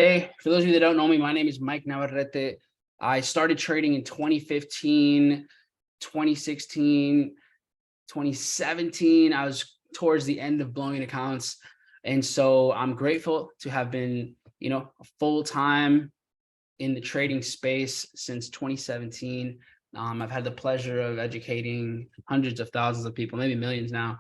Hey, for those of you that don't know me, my name is Mike Navarrete. I started trading in 2015, 2016, 2017. I was towards the end of blowing accounts. And so I'm grateful to have been, full-time in the trading space since 2017. I've had the pleasure of educating hundreds of thousands of people, maybe millions now,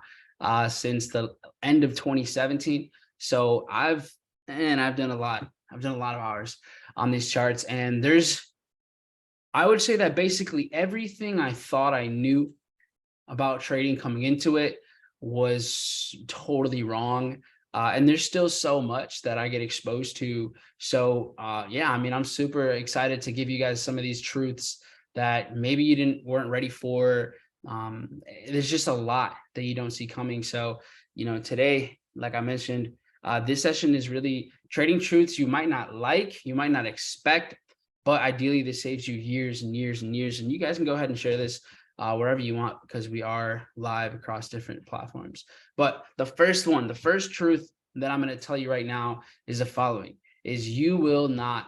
since the end of 2017. So I've done a lot. I've done a lot of hours on these charts, and I would say that basically everything I thought I knew about trading coming into it was totally wrong. And there's still so much that I get exposed to. So yeah, I mean, I'm super excited to give you guys some of these truths that maybe you weren't ready for. There's just a lot that you don't see coming. So, today, like I mentioned, this session is really trading truths you might not like, you might not expect, but ideally this saves you years and years and years. And you guys can go ahead and share this wherever you want, because we are live across different platforms. But the first truth that I'm going to tell you right now is the following: is you will not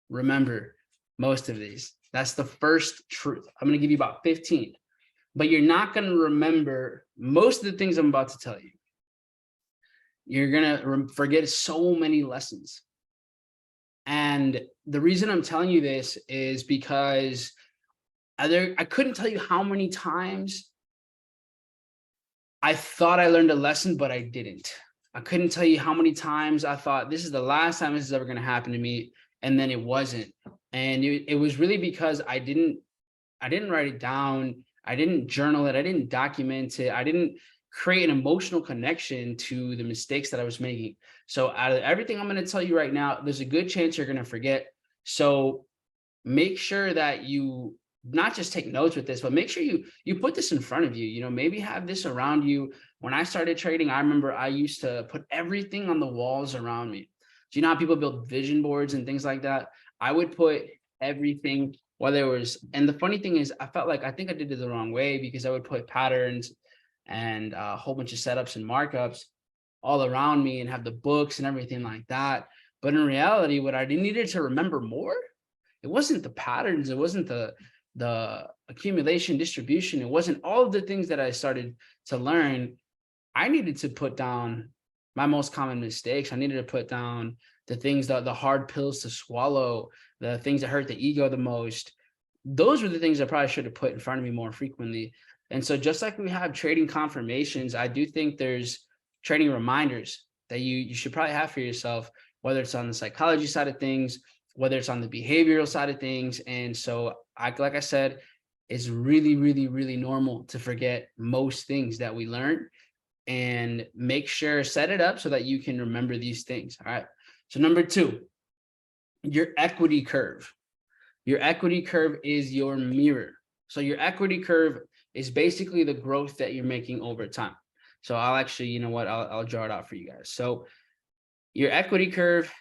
remember most of these. That's the first truth. I'm going to give you about 15, but you're not going to remember most of the things I'm about to tell you. You're going to forget so many lessons. And the reason I'm telling you this is because I couldn't tell you how many times I thought I learned a lesson, but I didn't. I couldn't tell you how many times I thought this is the last time this is ever going to happen to me, and then it wasn't. And it was really because I didn't write it down. I didn't journal it. I didn't document it. I didn't create an emotional connection to the mistakes that I was making. So out of everything I'm going to tell you right now, there's a good chance you're going to forget. So make sure that you not just take notes with this, but make sure you put this in front of you. Maybe have this around you. When I started trading, I remember I used to put everything on the walls around me. Do you know how people build vision boards and things like that? I would put everything, whether it was, and the funny thing is, I think I did it the wrong way, because I would put patterns and a whole bunch of setups and markups all around me and have the books and everything like that. But in reality, what I needed to remember more, it wasn't the patterns, it wasn't the accumulation, distribution, it wasn't all of the things that I started to learn. I needed to put down my most common mistakes. I needed to put down the things, the hard pills to swallow, the things that hurt the ego the most. Those were the things I probably should have put in front of me more frequently. And so just like we have trading confirmations, I do think there's trading reminders that you should probably have for yourself, whether it's on the psychology side of things, whether it's on the behavioral side of things. And so like I said, it's really, really, really normal to forget most things that we learn, and make sure, set it up so that you can remember these things. All right. So number 2, your equity curve. Your equity curve is your mirror. So your equity curve is basically the growth that you're making over time. So I'll actually, I'll draw it out for you guys. So your equity curve,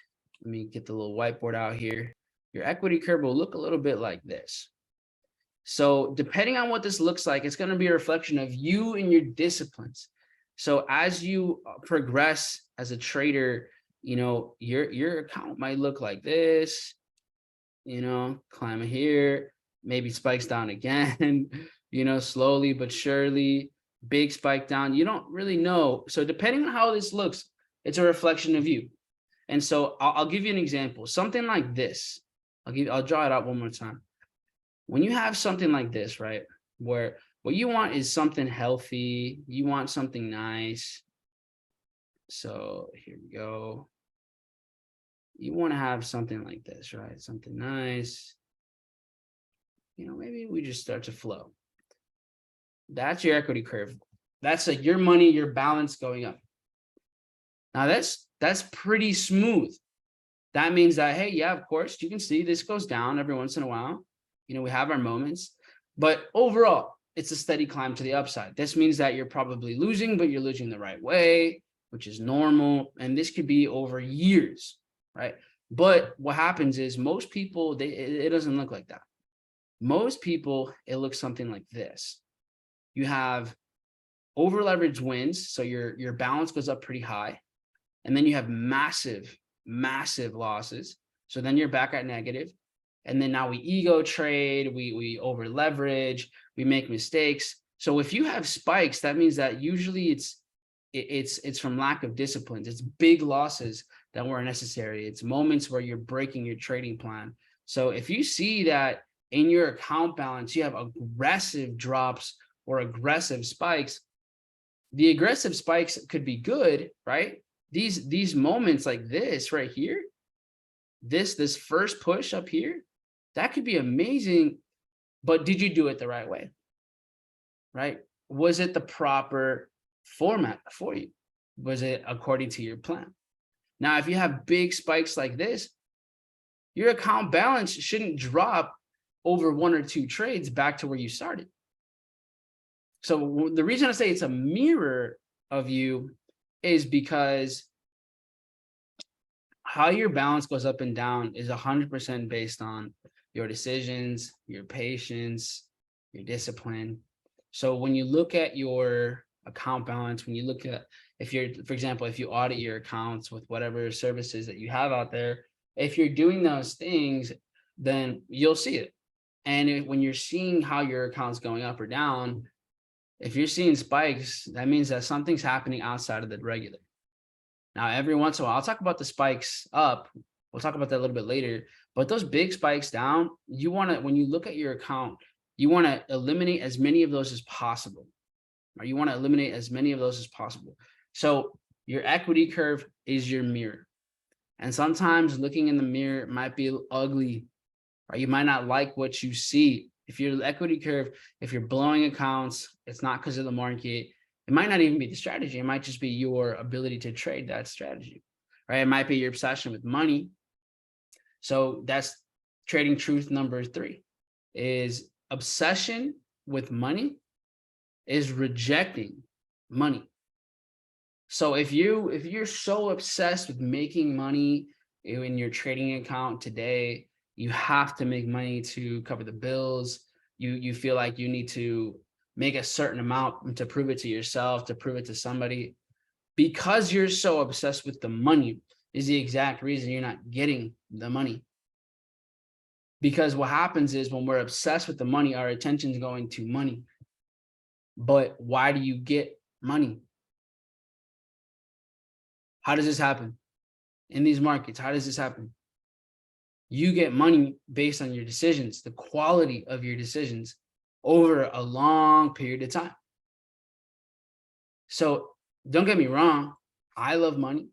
let me get the little whiteboard out here. Your equity curve will look a little bit like this. So depending on what this looks like, it's going to be a reflection of you and your disciplines. So as you progress as a trader, your account might look like this, climb here, maybe spikes down again, slowly but surely, big spike down. You don't really know. So depending on how this looks, it's a reflection of you. And so I'll give you an example, something like this. I'll draw it out one more time. When you have something like this, right, where what you want is something healthy, you want something nice. So here we go. You want to have something like this, right? Something nice. Maybe we just start to flow. That's your equity curve. That's like your money, your balance going up. Now that's pretty smooth. That means that, hey, yeah, of course, you can see this goes down every once in a while. We have our moments, but overall, it's a steady climb to the upside. This means that you're probably losing, but you're losing the right way, which is normal. And this could be over years, right? But what happens is most people, it doesn't look like that. Most people, it looks something like this. You have over leveraged wins. So your balance goes up pretty high. And then you have massive massive losses. So then you're back at negative. And then now we ego trade, we over leverage, we make mistakes. So if you have spikes, that means that usually it's from lack of discipline. It's big losses that weren't necessary. It's moments where you're breaking your trading plan. So if you see that in your account balance, you have aggressive drops or aggressive spikes, the aggressive spikes could be good, right? These moments like this right here, this first push up here, that could be amazing, but did you do it the right way, right? Was it the proper format for you? Was it according to your plan? Now, if you have big spikes like this, your account balance shouldn't drop over 1 or 2 trades back to where you started. So the reason I say it's a mirror of you is because how your balance goes up and down is 100% based on your decisions, your patience, your discipline. So when you look at your account balance, when you look at, if you're, for example, if you audit your accounts with whatever services that you have out there, if you're doing those things, then you'll see it. And when you're seeing how your account's going up or down, if you're seeing spikes, that means that something's happening outside of the regular. Now, every once in a while, I'll talk about the spikes up. We'll talk about that a little bit later. But those big spikes down, you want to, when you look at your account, you want to eliminate as many of those as possible. Or you want to eliminate as many of those as possible. So your equity curve is your mirror. And sometimes looking in the mirror might be ugly, or you might not like what you see. If your equity curve, if you're blowing accounts, it's not because of the market. It might not even be the strategy. It might just be your ability to trade that strategy, right? It might be your obsession with money. So that's trading truth number 3, is obsession with money is rejecting money. So if you're so obsessed with making money in your trading account today, you have to make money to cover the bills. You feel like you need to make a certain amount to prove it to yourself, to prove it to somebody. Because you're so obsessed with the money is the exact reason you're not getting the money. Because what happens is when we're obsessed with the money, our attention's going to money. But why do you get money? How does this happen in these markets? How does this happen? You get money based on your decisions, the quality of your decisions over a long period of time. So don't get me wrong. I love money.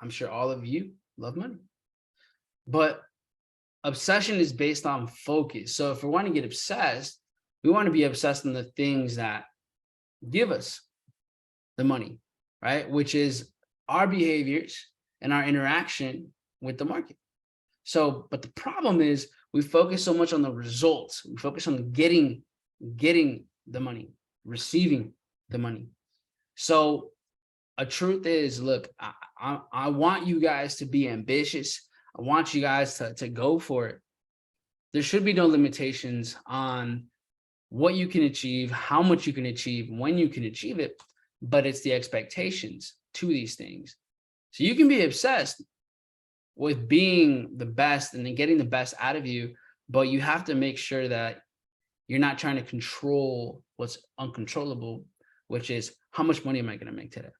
I'm sure all of you love money. But obsession is based on focus. So if we want to get obsessed, we want to be obsessed on the things that give us the money, right? Which is our behaviors and our interaction with the market. So, but the problem is we focus so much on the results. We focus on getting the money, receiving the money. So a truth is, look, I want you guys to be ambitious. I want you guys to go for it. There should be no limitations on what you can achieve, how much you can achieve, when you can achieve it, but it's the expectations to these things. So you can be obsessed with being the best and then getting the best out of you, but you have to make sure that you're not trying to control what's uncontrollable, which is how much money am I going to make today?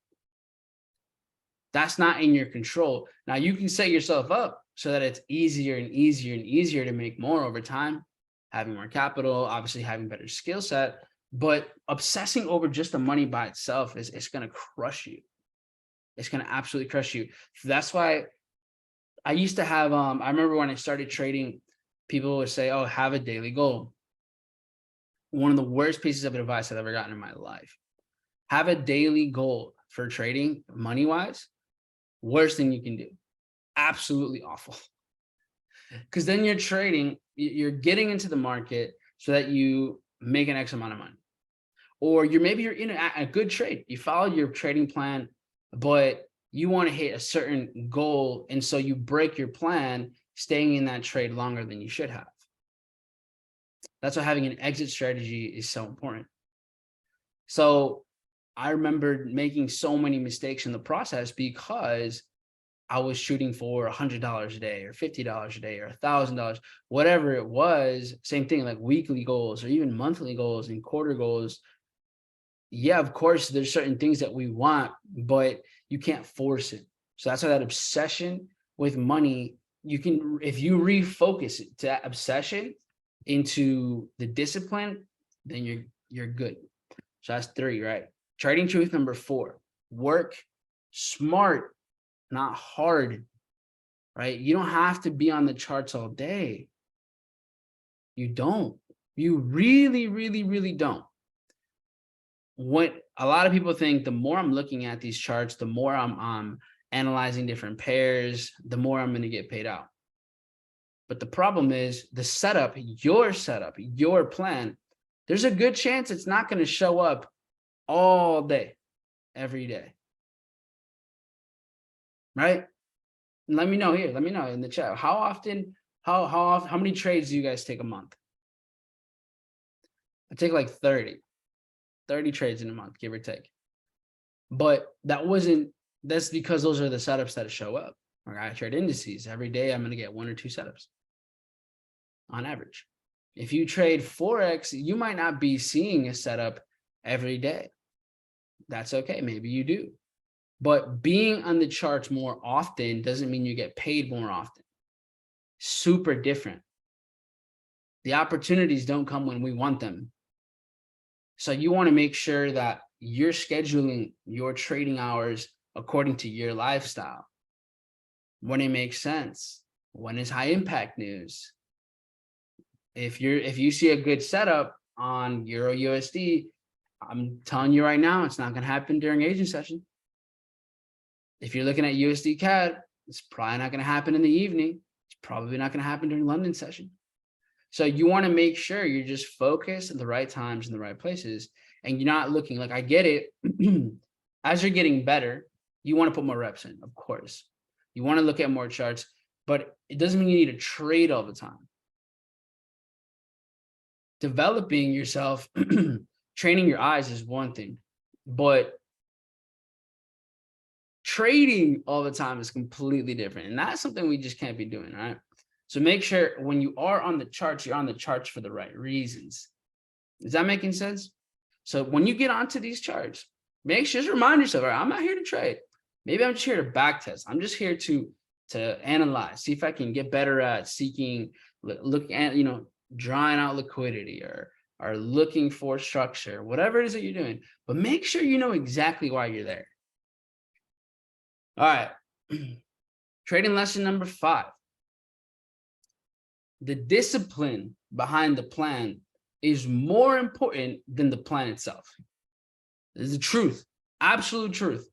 That's not in your control. Now you can set yourself up so that it's easier and easier and easier to make more over time, having more capital, obviously having better skill set, but obsessing over just the money by itself it's going to crush you. It's going to absolutely crush you. That's why I used to have, I remember when I started trading, people would say, oh, have a daily goal. One of the worst pieces of advice I've ever gotten in my life. Have a daily goal for trading money-wise. Worst thing you can do. Absolutely awful. Because then you're trading, you're getting into the market so that you make an X amount of money. Or maybe you're in a good trade. You followed your trading plan, but you want to hit a certain goal. And so you break your plan, staying in that trade longer than you should have. That's why having an exit strategy is so important. So I remember making so many mistakes in the process because I was shooting for $100 a day or $50 a day or $1,000, whatever it was. Same thing, like weekly goals or even monthly goals and quarter goals. Yeah, of course, there's certain things that we want, but you can't force it. So that's why that obsession with money, you can, if you refocus it to that obsession into the discipline, then you're good. So that's 3, right? Trading truth number 4, work smart, not hard, right? You don't have to be on the charts all day. You don't. You really, really, really don't. What a lot of people think, the more I'm looking at these charts, the more I'm analyzing different pairs, the more I'm going to get paid out. But the problem is the setup, your plan, there's a good chance it's not going to show up all day, every day. Right? Let me know here. Let me know in the chat. How often, how many trades do you guys take a month? I take like 30 trades in a month, give or take. But that's because those are the setups that show up. Like I trade indices every day. I'm going to get 1 or 2 setups on average. If you trade forex, you might not be seeing a setup every day. That's okay. Maybe you do. But being on the charts more often doesn't mean you get paid more often. Super different. The opportunities don't come when we want them. So you want to make sure that you're scheduling your trading hours according to your lifestyle. When it makes sense, when is high impact news. If you see a good setup on Euro USD, I'm telling you right now, it's not going to happen during agent session. If you're looking at USD CAD, it's probably not going to happen in the evening. It's probably not going to happen during London session. So you want to make sure you're just focused at the right times in the right places, and you're not looking, like, I get it. As you're getting better, you want to put more reps in, of course. You want to look at more charts, but it doesn't mean you need to trade all the time. Developing yourself, training your eyes is one thing, but trading all the time is completely different. And that's something we just can't be doing, right? So make sure when you are on the charts, you're on the charts for the right reasons. Is that making sense? So when you get onto these charts, make sure, just remind yourself, all right, I'm not here to trade. Maybe I'm just here to back test. I'm just here to analyze, see if I can get better at seeking, look at, drawing out liquidity or looking for structure, whatever it is that you're doing. But make sure you know exactly why you're there. All right. Trading lesson number 5. The discipline behind the plan is more important than the plan itself. This is the truth, absolute truth.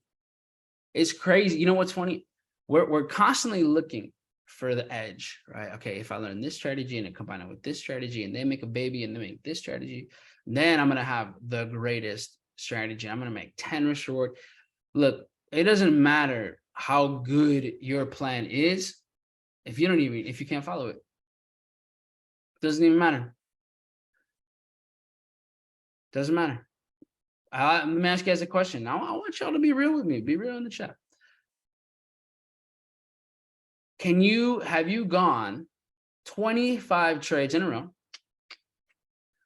It's crazy. You know what's funny? We're constantly looking for the edge, right? Okay, if I learn this strategy and I combine it with this strategy and they make a baby and they make this strategy, then I'm going to have the greatest strategy. I'm going to make 10 risk reward. Look, it doesn't matter how good your plan is if you can't follow it. Doesn't even matter. Doesn't matter. Let me ask you guys a question. Now, I want y'all to be real with me. Be real in the chat. Have you gone 25 trades in a row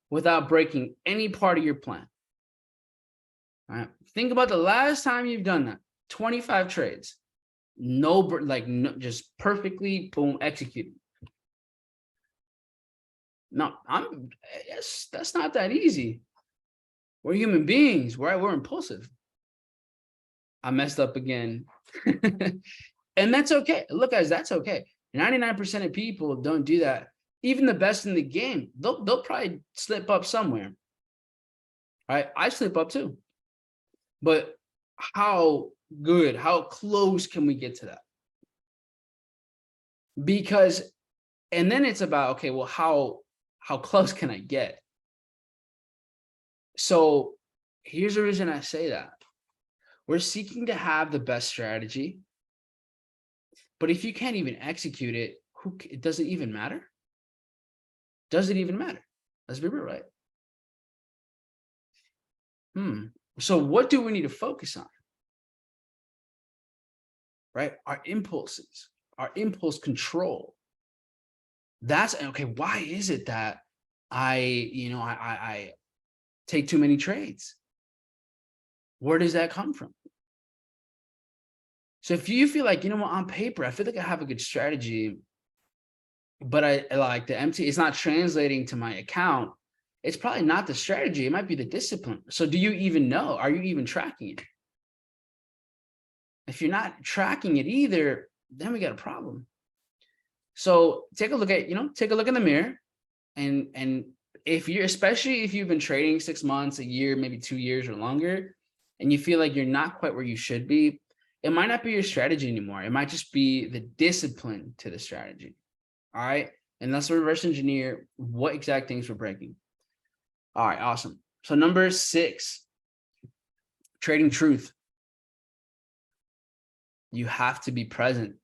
without breaking any part of your plan? All right. Think about the last time you've done that. 25 trades. No, just perfectly boom executed. No, that's not that easy. We're human beings, right? We're impulsive. I messed up again. And that's okay. Look, guys, that's okay. 99% of people don't do that. Even the best in the game, they'll probably slip up somewhere. Right? I slip up too. But how good, how close can we get to that? Because, and then it's about, okay, well, how close can I get? So here's the reason I say that. We're seeking to have the best strategy. But if you can't even execute it, it doesn't even matter. Does it even matter? Let's be real, right? So what do we need to focus on? right? Our impulses, our impulse control. That's okay. Why is it that I take too many trades? Where does that come from? So if you feel like, you know what, on paper, I feel like I have a good strategy, but I like the empty, it's not translating to my account. It's probably not the strategy. It might be the discipline. So do you even know? Are you even tracking it? If you're not tracking it either, then we got a problem. So take a look at, take a look in the mirror, and if you're, especially if you've been trading 6 months, a year, maybe 2 years or longer, and you feel like you're not quite where you should be, it might not be your strategy anymore. It might just be the discipline to the strategy. All right. And let's reverse engineer what exact things we're breaking. All right. Awesome. So number 6, trading truth. You have to be present.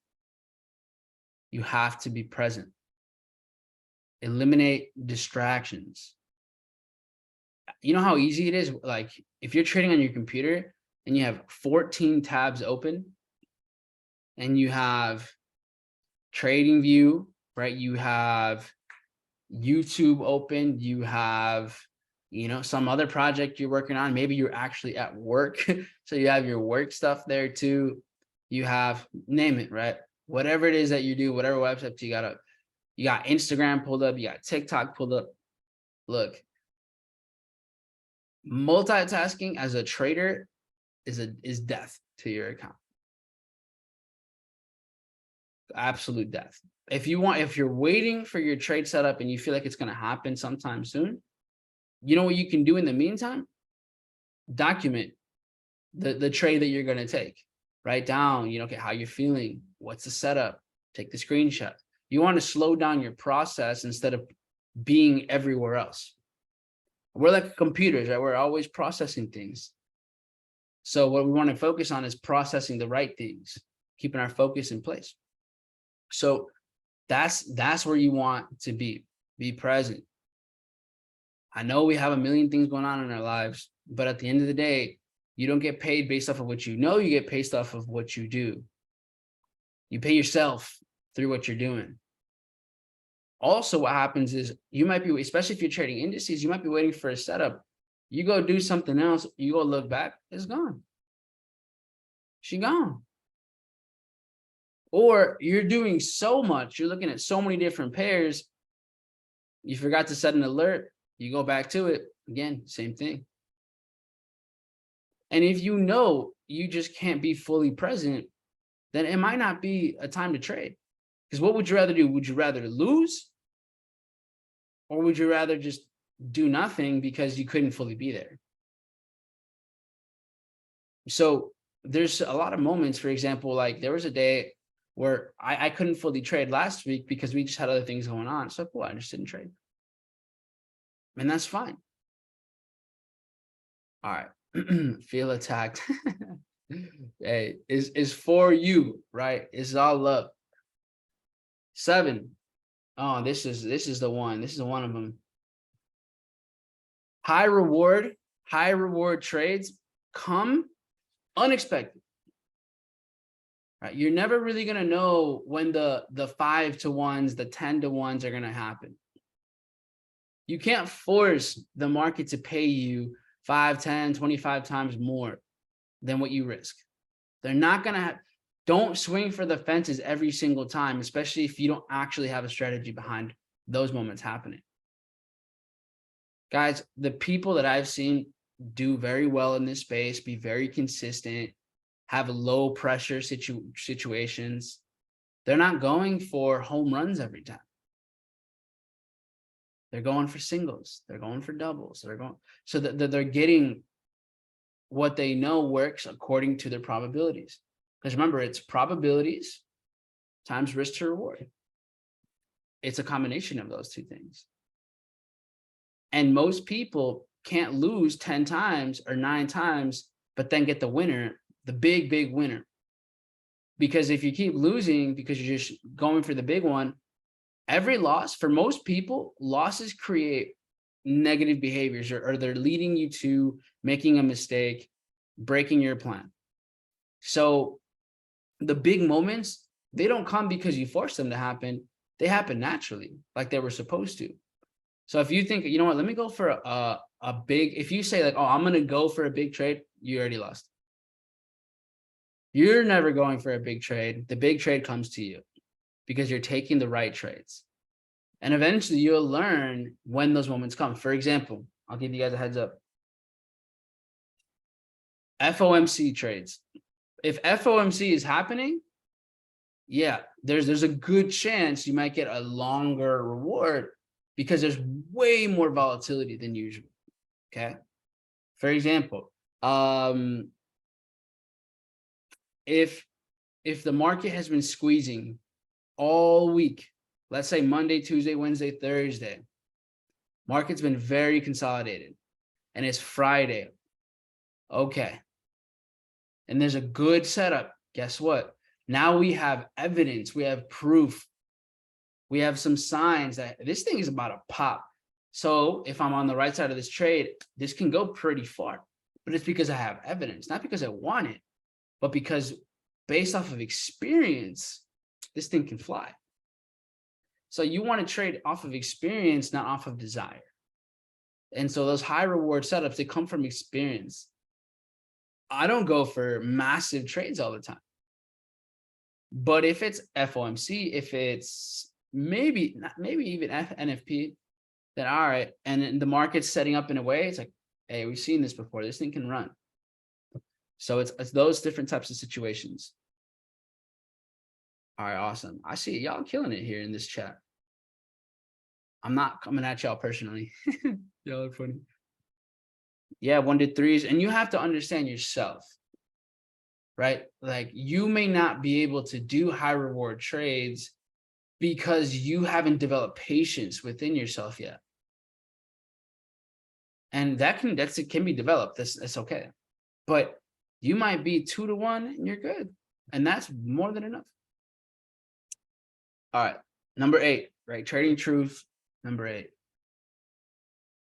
You have to be present. Eliminate distractions. You know how easy it is? Like if you're trading on your computer and you have 14 tabs open and you have trading view, right? You have YouTube open, you have, some other project you're working on. Maybe you're actually at work. So you have your work stuff there too. You have, name it, right? Whatever it is that you do, whatever website you got up, you got Instagram pulled up, you got TikTok pulled up. Look, multitasking as a trader is death to your account. Absolute death. If you're waiting for your trade setup and you feel like it's going to happen sometime soon, you know what you can do in the meantime? Document the trade that you're going to take. Write down, okay, how you're feeling, what's the setup, take the screenshot. You want to slow down your process instead of being everywhere else. We're like computers, right? We're always processing things. So what we want to focus on is processing the right things, keeping our focus in place. So that's where you want to be present. I know we have a million things going on in our lives, but at the end of the day, you don't get paid based off of what you know, you get paid off of what you do. You pay yourself through what you're doing. Also, what happens is you might be, especially if you're trading indices, you might be waiting for a setup. You go do something else, you go look back, it's gone. She gone. Or you're doing so much, you're looking at so many different pairs, you forgot to set an alert, you go back to it, again, same thing. And if you know you just can't be fully present, then it might not be a time to trade. Because what would you rather do? Would you rather lose? Or would you rather just do nothing because you couldn't fully be there? So there's a lot of moments, for example, like there was a day where I couldn't fully trade last week because we just had other things going on. So cool, I just didn't trade. And that's fine. All right. Feel attacked. Hey, is for you, right? It's all love. 7. Oh, this is the one. This is one of them. High reward trades come unexpected. Right? You're never really gonna know when the 5 to 1s, the 10 to 1s are gonna happen. You can't force the market to pay you 5, 10, 25 times more than what you risk. They're not gonna have. Don't swing for the fences every single time, especially if you don't actually have a strategy behind those moments happening. Guys, the people that I've seen do very well in this space, be very consistent, have low pressure situations, they're not going for home runs every time. They're going for singles. They're going for doubles. So that they're getting what they know works according to their probabilities. Because remember, it's probabilities times risk to reward. It's a combination of those two things. And most people can't lose 10 times or 9 times, but then get the winner, the big winner. Because if you keep losing because you're just going for the big one, every loss, for most people, losses create negative behaviors, or they're leading you to making a mistake, breaking your plan. So the big moments, they don't come because you force them to happen. They happen naturally, like they were supposed to. So if you think, you know what, let me go for a big, if you say like, oh, I'm going to go for a big trade, you already lost. You're never going for a big trade. The big trade comes to you because you're taking the right trades. And eventually you'll learn when those moments come. For example, I'll give you guys a heads up. FOMC trades. If FOMC is happening, yeah, there's a good chance you might get a longer reward because there's way more volatility than usual. Okay. For example, if the market has been squeezing all week, let's say Monday, Tuesday, Wednesday, Thursday, market's been very consolidated and it's Friday. Okay. And there's a good setup. Guess what? Now we have evidence, we have proof, we have some signs that this thing is about to pop. So if I'm on the right side of this trade, this can go pretty far, but it's because I have evidence, not because I want it, but because based off of experience, this thing can fly. So you want to trade off of experience, not off of desire. And so those high reward setups, they come from experience. I don't go for massive trades all the time. But if it's FOMC, if it's maybe even NFP, then all right. And the market's setting up in a way, it's like, hey, we've seen this before. This thing can run. So it's those different types of situations. All right, awesome. I see y'all killing it here in this chat. I'm not coming at y'all personally. Y'all are funny. Yeah, 1 to 3s. And you have to understand yourself, right? Like you may not be able to do high reward trades because you haven't developed patience within yourself yet. And that can be developed. That's okay. But you might be 2 to 1 and you're good. And that's more than enough. All right. Number 8, right? Trading truth. Number 8.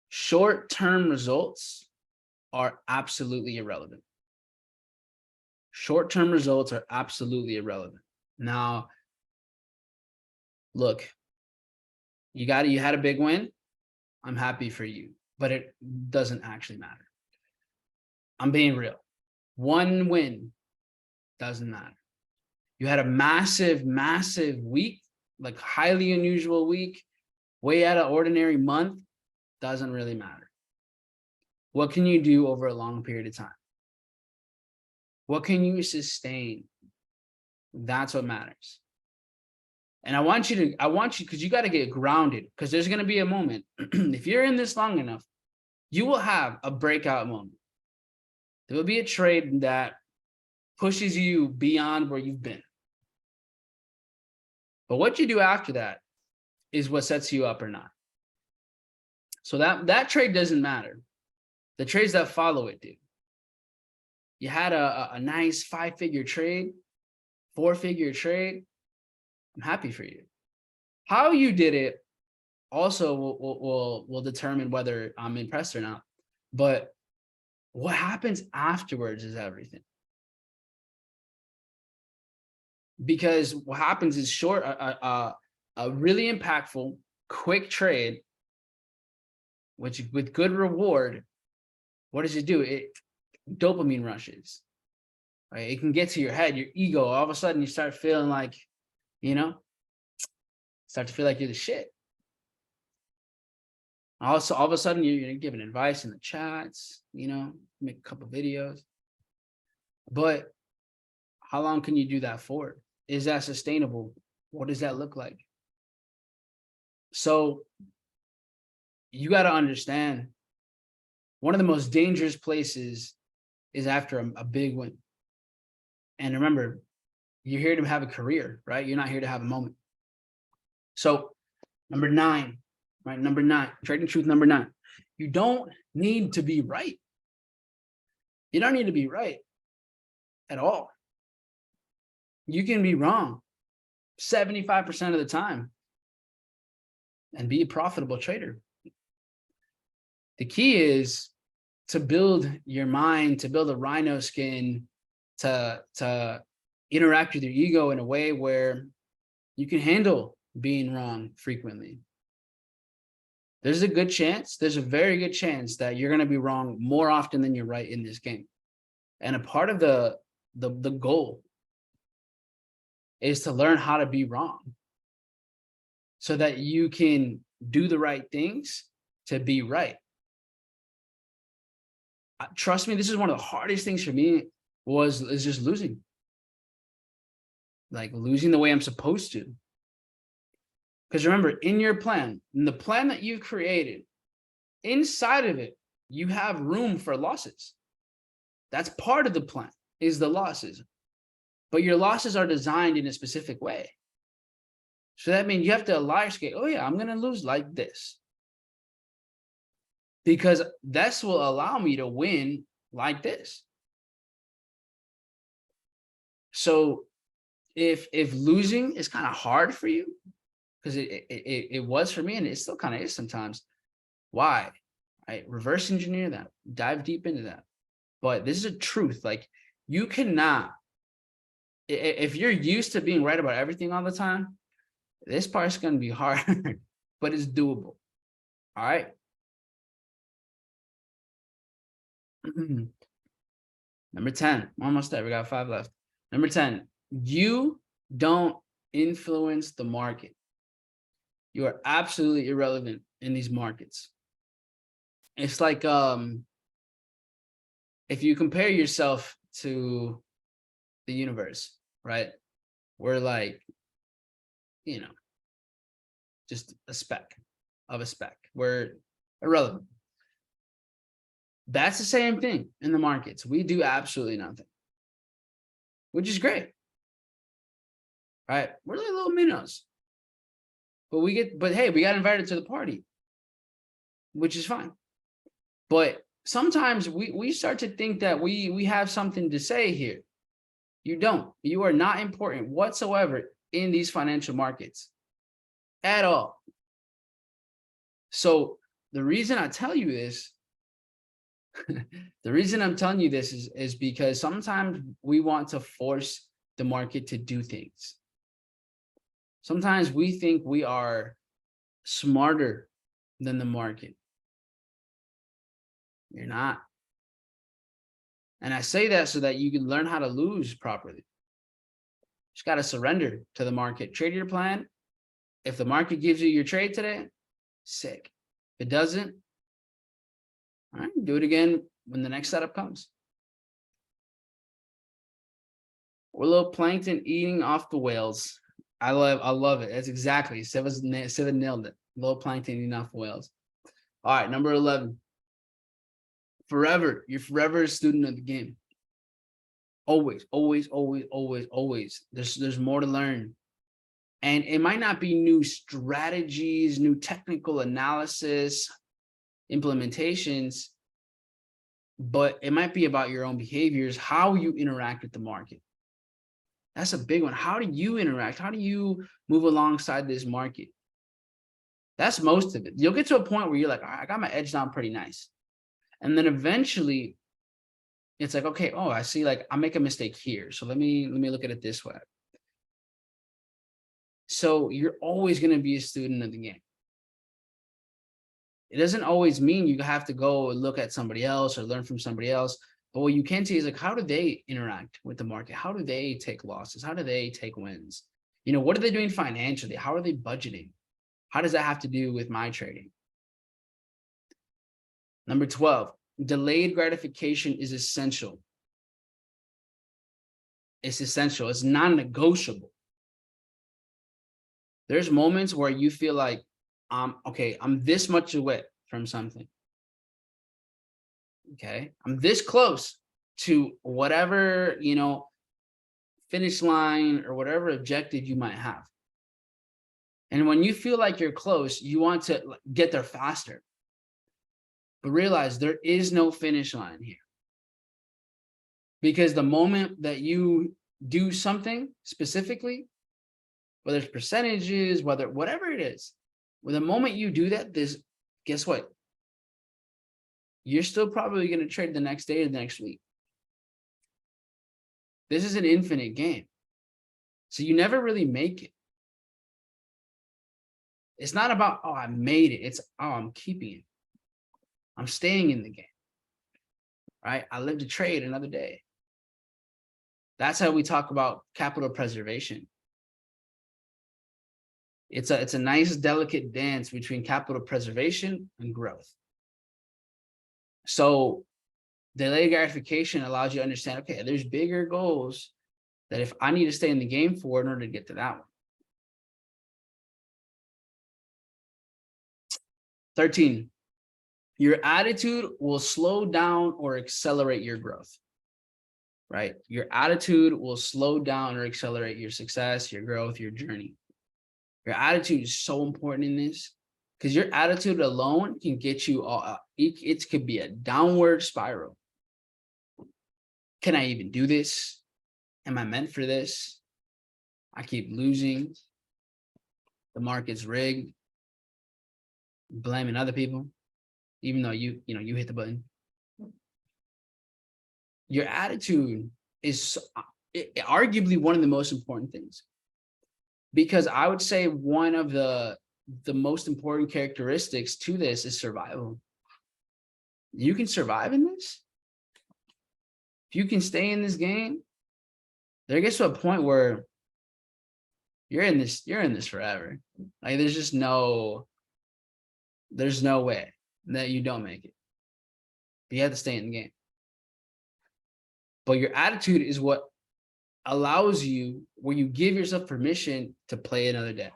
Short-term results are absolutely irrelevant. Short-term results are absolutely irrelevant. Now, look, you had a big win. I'm happy for you, but it doesn't actually matter. I'm being real. One win doesn't matter. You had a massive, massive week, like highly unusual week, way out of ordinary month, doesn't really matter. What can you do over a long period of time? What can you sustain? That's what matters. And I want you, because you got to get grounded, because there's going to be a moment, if you're in this long enough, you will have a breakout moment. There will be a trade that pushes you beyond where you've been. But what you do after that is what sets you up or not. So that trade doesn't matter. The trades that follow it do. You had a nice 5-figure trade, 4-figure trade. I'm happy for you. How you did it also will determine whether I'm impressed or not. But what happens afterwards is everything. Because what happens is a really impactful, quick trade, which with good reward, what does it do? Dopamine rushes, right? It can get to your head, your ego. All of a sudden you start feeling like, start to feel like you're the shit. Also, all of a sudden you're giving advice in the chats, make a couple videos. But how long can you do that for? Is that sustainable? What does that look like? So you got to understand, one of the most dangerous places is after a big win. And remember, you're here to have a career, right? You're not here to have a moment. So number 9, right? Number 9, trading truth number 9. You don't need to be right. You don't need to be right at all. You can be wrong 75% of the time and be a profitable trader. The key is to build your mind, to build a rhino skin, to interact with your ego in a way where you can handle being wrong frequently. There's a good chance, there's a very good chance that you're going to be wrong more often than you're right in this game. And a part of the goal is to learn how to be wrong so that you can do the right things to be right. Trust me, this is one of the hardest things for me is just losing. Like losing the way I'm supposed to. Because remember, in your plan, in the plan that you've created, inside of it, you have room for losses. That's part of the plan, is the losses. But your losses are designed in a specific way. So that means you have to allow yourself, oh yeah, I'm going to lose like this. Because this will allow me to win like this. So if losing is kind of hard for you, because it was for me and it still kind of is sometimes, why? I reverse engineer that, dive deep into that. But this is a truth. Like you cannot, if you're used to being right about everything all the time, this part's going to be hard, but it's doable. All right. Number 10, almost there. We got 5 left. Number 10, you don't influence the market. You are absolutely irrelevant in these markets. It's like if you compare yourself to the universe, right? We're like, you know, just a speck of a speck. We're irrelevant. That's the same thing in the markets. We do absolutely nothing, which is great, right? We're like little minnows, but hey, we got invited to the party, which is fine. But sometimes we start to think that we have something to say here. You don't. You are not important whatsoever in these financial markets at all. So the reason I tell you this, the reason I'm telling you this is because sometimes we want to force the market to do things. Sometimes we think we are smarter than the market. You're not. And I say that so that you can learn how to lose properly. Just got to surrender to the market. Trade your plan. If the market gives you your trade today, sick. If it doesn't, all right, do it again when the next setup comes. We're little plankton eating off the whales. I love it. That's exactly. Seva nailed it. Little plankton eating off the whales. All right, number 11. Forever. You're forever a student of the game. Always, always, always, always, always. There's more to learn. And it might not be new strategies, new technical analysis, implementations, but it might be about your own behaviors, how you interact with the market. That's a big one. How do you interact? How do you move alongside this market? That's most of it. You'll get to a point where you're like, I got my edge down pretty nice. And then eventually it's like, okay, oh, I see, like I make a mistake here. So let me look at it this way. So you're always going to be a student of the game. It doesn't always mean you have to go and look at somebody else or learn from somebody else. But what you can see is like, how do they interact with the market? How do they take losses? How do they take wins? You know, what are they doing financially? How are they budgeting? How does that have to do with my trading? Number 12, delayed gratification is essential. It's essential. It's non-negotiable. There's moments where you feel like, okay, I'm this much away from something. Okay, I'm this close to whatever, you know, finish line or whatever objective you might have. And when you feel like you're close, you want to get there faster. But realize there is no finish line here. Because the moment that you do something specifically, whether it's percentages, whatever it is, the moment you do that, guess what? You're still probably going to trade the next day or the next week. This is an infinite game. So you never really make it. It's not about, oh, I made it. It's, oh, I'm keeping it. I'm staying in the game, right? I live to trade another day. That's how we talk about capital preservation. It's a nice, delicate dance between capital preservation and growth. So delayed gratification allows you to understand, okay, there's bigger goals that if I need to stay in the game for in order to get to that one. 13, your attitude will slow down or accelerate your growth, right? Your attitude will slow down or accelerate your success, your growth, your journey. Your attitude is so important in this because your attitude alone can get you all, it could be a downward spiral. Can I even do this? Am I meant for this? I keep losing. The market's rigged. Blaming other people, even though you hit the button. Your attitude is arguably one of the most important things, because I would say one of the most important characteristics to this is survival. You can survive in this. If you can stay in this game, there gets to a point where you're in this forever. Like there's no way that you don't make it. But you have to stay in the game. But your attitude is what allows you, where you give yourself permission to play another day.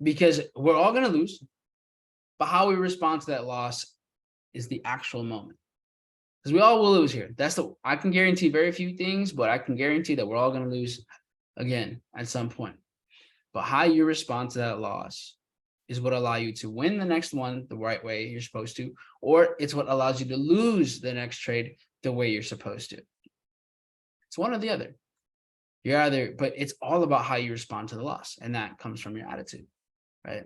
Because we're all going to lose, but how we respond to that loss is the actual moment. Because we all will lose here. I can guarantee very few things, but I can guarantee that we're all going to lose again at some point. But how you respond to that loss is what allows you to win the next one the right way you're supposed to, or it's what allows you to lose the next trade the way you're supposed to. It's one or the other. But it's all about how you respond to the loss, and that comes from your attitude, right?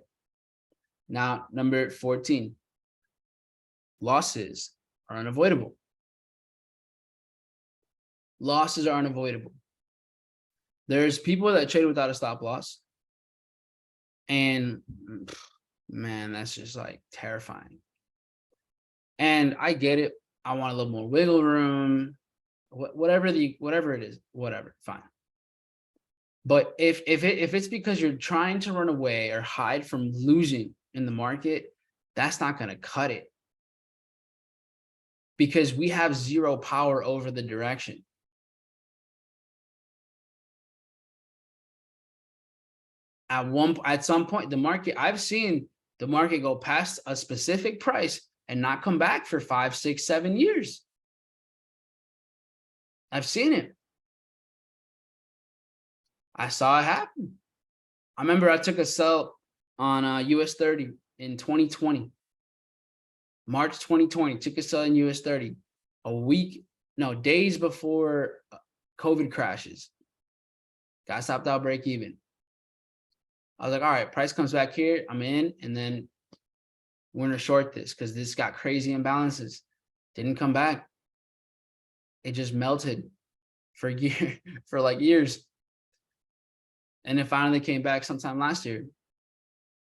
Now, number 14, losses are unavoidable. Losses are unavoidable. There's people that trade without a stop loss. And man, that's just like terrifying. And I get it. I want a little more wiggle room, whatever it is, fine. But if it's because you're trying to run away or hide from losing in the market, that's not going to cut it. Because we have zero power over the direction. At some point, I've seen the market go past a specific price and not come back for 5, 6, 7 years. I've seen it. I saw it happen. I remember I took a sell on US 30 in 2020. March 2020, took a sell in US 30 days before COVID crashes. Got stopped out, break even. I was like, all right, price comes back here, I'm in, and then we're gonna short this because this got crazy imbalances. Didn't come back. It just melted for years. And it finally came back sometime last year.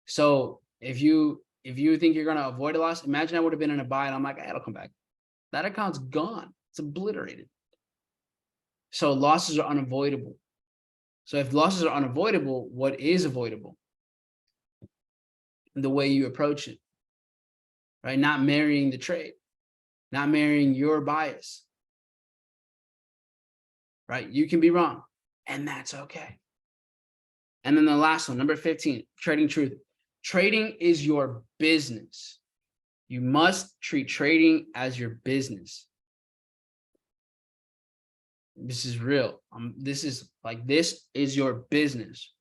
So if you think you're gonna avoid a loss, imagine I would have been in a buy and I'm like, hey, it'll come back. That account's gone. It's obliterated. So losses are unavoidable. So if losses are unavoidable, what is avoidable? The way you approach it, right? Not marrying the trade, not marrying your bias, right? You can be wrong, and that's okay. And then the last one, number 15, trading truth. Trading is your business. You must treat trading as your business. This is real. This is your business.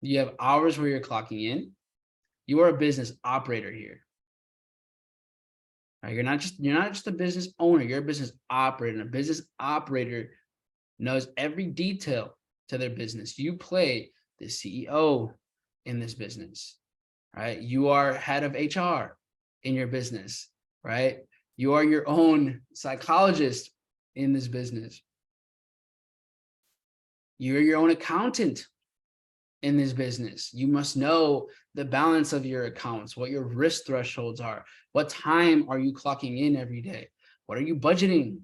You have hours where you're clocking in. You are a business operator here. Right? You're not just a business owner. You're a business operator. And a business operator knows every detail to their business. You play the CEO in this business, right? You are head of HR in your business, right? You are your own psychologist in this business. You're your own accountant in this business. You must know the balance of your accounts, what your risk thresholds are, what time are you clocking in every day, what are you budgeting,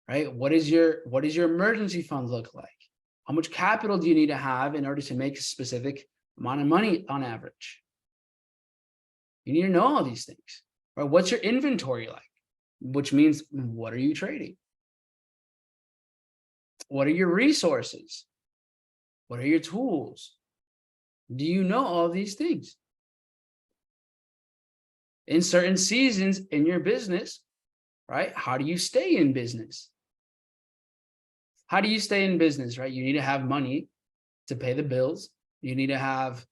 right? What is your emergency fund look like? How much capital do you need to have in order to make a specific amount of money on average? You need to know all these things, right? What's your inventory like? Which means, what are you trading? What are your resources? What are your tools? Do you know all these things? In certain seasons in your business, right? How do you stay in business? How do you stay in business, right? You need to have money to pay the bills. You need to have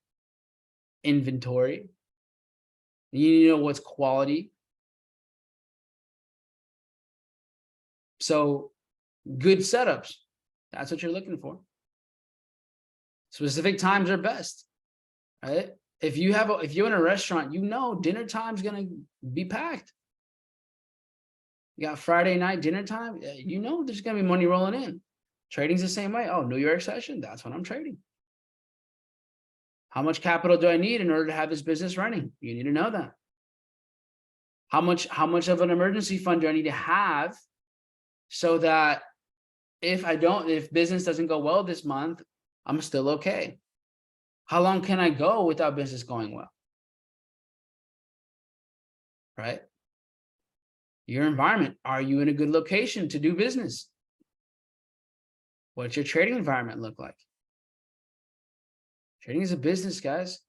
inventory. You need to know what's quality. So good setups, that's what you're looking for. Specific times are best, right? If you're in a restaurant, you know dinner time's gonna be packed. You got Friday night dinner time, you know there's gonna be money rolling in. Trading's the same way. Oh, New York session, that's when I'm trading. How much capital do I need in order to have this business running? You need to know that. How much of an emergency fund do I need to have so that if business doesn't go well this month, I'm still okay? How long can I go without business going well? Right? Your environment. Are you in a good location to do business? What's your trading environment look like? Trading is a business, guys.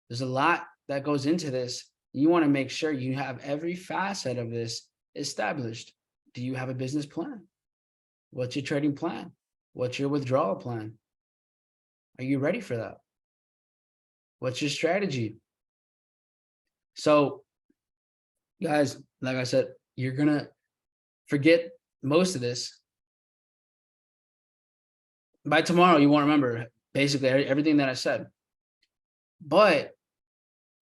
There's a lot that goes into this. You want to make sure you have every facet of this established. Do you have a business plan? What's your trading plan? What's your withdrawal plan? Are you ready for that? What's your strategy? So, guys, like I said, you're going to forget most of this. By tomorrow, you won't remember basically everything that I said. But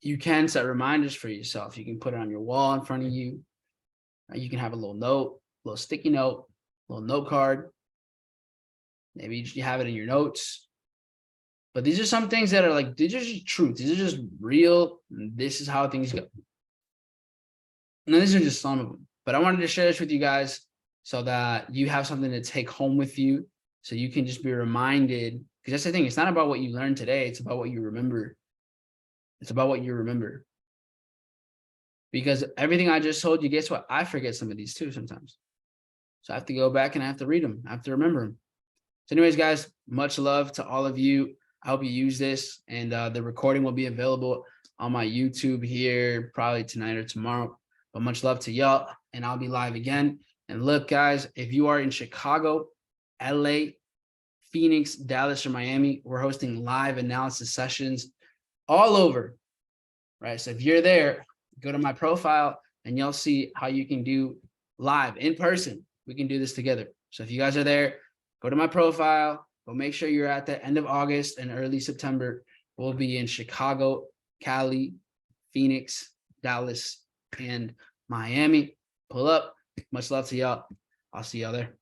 you can set reminders for yourself. You can put it on your wall in front of you. You can have a little note, a little sticky note, a little note card. Maybe you have it in your notes. But these are some things that are like, these are just truth. These are just real. This is how things go. Now, these are just some of them. But I wanted to share this with you guys so that you have something to take home with you. So you can just be reminded. Because that's the thing. It's not about what you learned today. It's about what you remember. It's about what you remember. Because everything I just told you, guess what? I forget some of these too sometimes. So I have to go back and I have to read them. I have to remember them. So anyways, guys, much love to all of you. I hope you use this. And the recording will be available on my YouTube here probably tonight or tomorrow. But much love to y'all. And I'll be live again. And look, guys, if you are in Chicago, LA, Phoenix, Dallas, or Miami, we're hosting live analysis sessions all over, right? So if you're there, go to my profile and you'll see how you can do live in person. We can do this together. So if you guys are there, go to my profile, go make sure you're at the end of August and early September. We'll be in Chicago, Cali, Phoenix, Dallas, and Miami. Pull up. Much love to y'all. I'll see y'all there.